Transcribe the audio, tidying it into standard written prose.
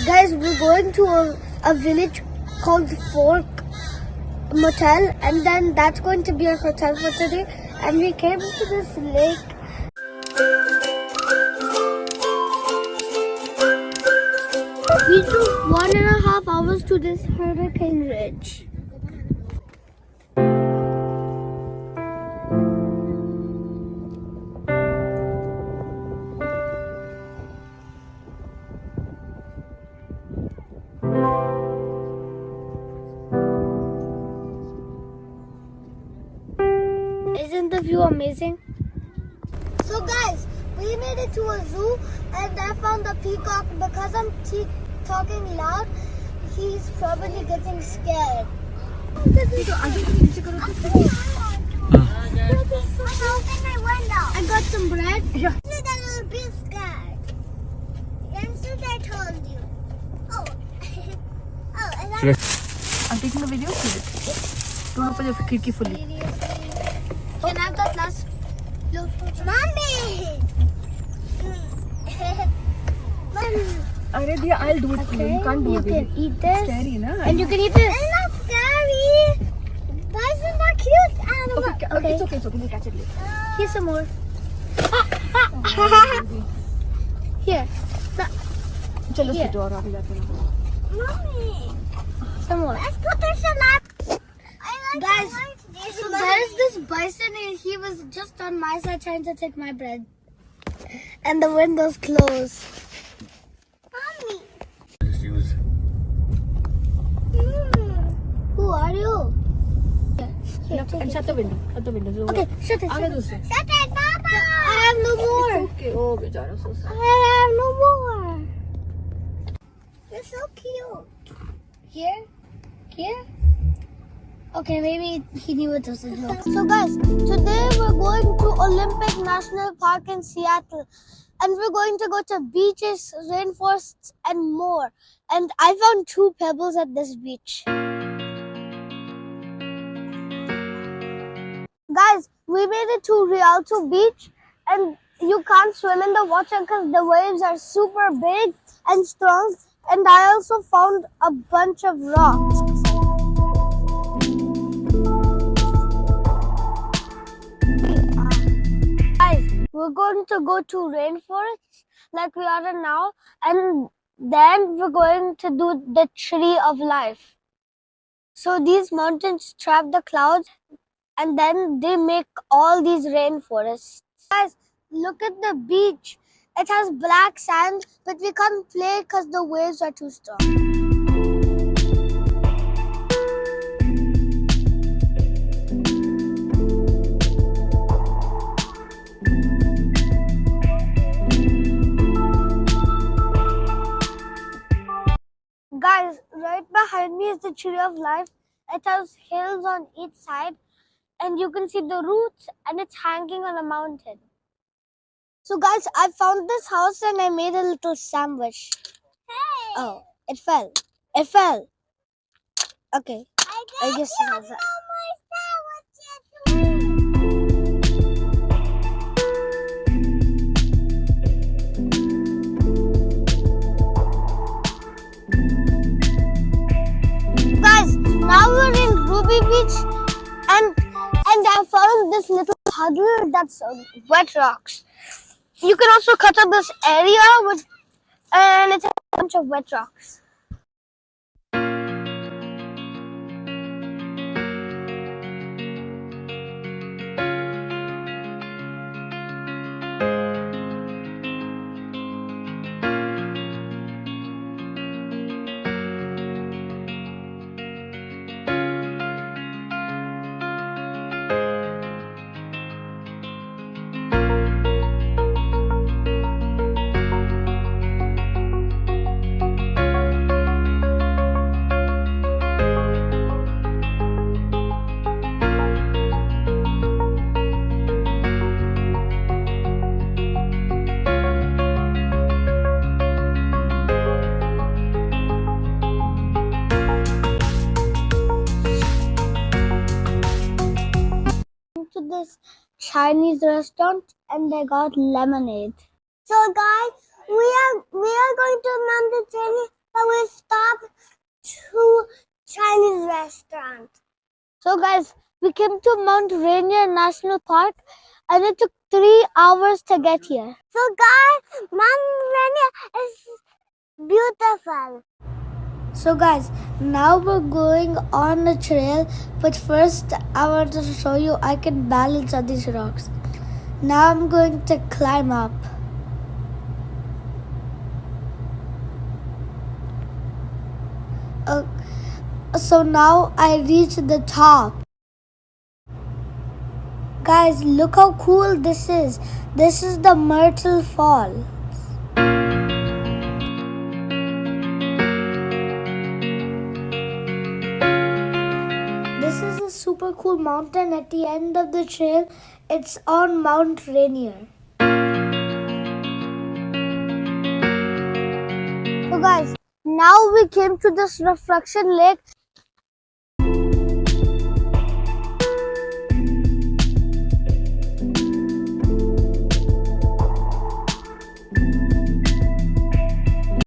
Guys, we're going to a village called Fork Motel, and then that's going to be our hotel for today. And we came to this lake. We drove 1.5 hours to this hurricane ridge. Isn't the view amazing? So guys, we made it to a zoo and I found a peacock. Because I'm talking loud, he's probably getting scared. I got some bread. Yeah. That will be scared. Yesterday I told you. Oh. I'm taking a video. Don't open your khidki fully. Can I have that last? Mommy! Arey Dia, I'll do it for you. You can't do it. You can eat this. Scary, na? And you can eat this. It's not scary. Why is it not cute animal? Okay. It's okay. We'll catch it later. Here's some more. Here. Chalo, Here. sit down. Mommy. Some more. Let's put this in my... Guys, so there's this bison and he was just on my side trying to take my bread. And the window's closed. Mommy. Just use. Who are you? And shut the window. Okay, shut it. Shut it, Papa. I have no more. Okay. Oh, bechara, so sad. I have no more. You're so cute. Here? Here? Okay, maybe he knew it was a joke. So guys, today we're going to Olympic National Park in Seattle. And we're going to go to beaches, rainforests, and more. And I found 2 pebbles at this beach. Guys, we made it to Rialto Beach. And you can't swim in the water because the waves are super big and strong. And I also found a bunch of rocks. We're going to go to rainforests like we are now, and then we're going to do the tree of life. So these mountains trap the clouds and then they make all these rainforests. Guys, look at the beach. It has black sand, but we can't play because the waves are too strong. Guys, right behind me is the tree of life. It has hills on each side and you can see the roots and it's hanging on a mountain. So guys, I found this house and I made a little sandwich. Hey! Oh, it fell. It fell. Okay. I guess it has that. Now we're in Ruby Beach and I found this little puddle that's wet rocks. You can also cut up this area and it's a bunch of wet rocks. This Chinese restaurant and they got lemonade. So guys, we are going to mandatory, but So guys, we came to Mount Rainier National Park and it took 3 hours to get here. So guys, Mount Rainier is beautiful. So guys, now we're going on the trail, but first I want to show you I can balance on these rocks. Now I'm going to climb up. So now I reached the top. Guys, look how cool this is. This is the Myrtle Fall. This is a super cool mountain at the end of the trail. It's on Mount Rainier. So guys, now we came to this reflection lake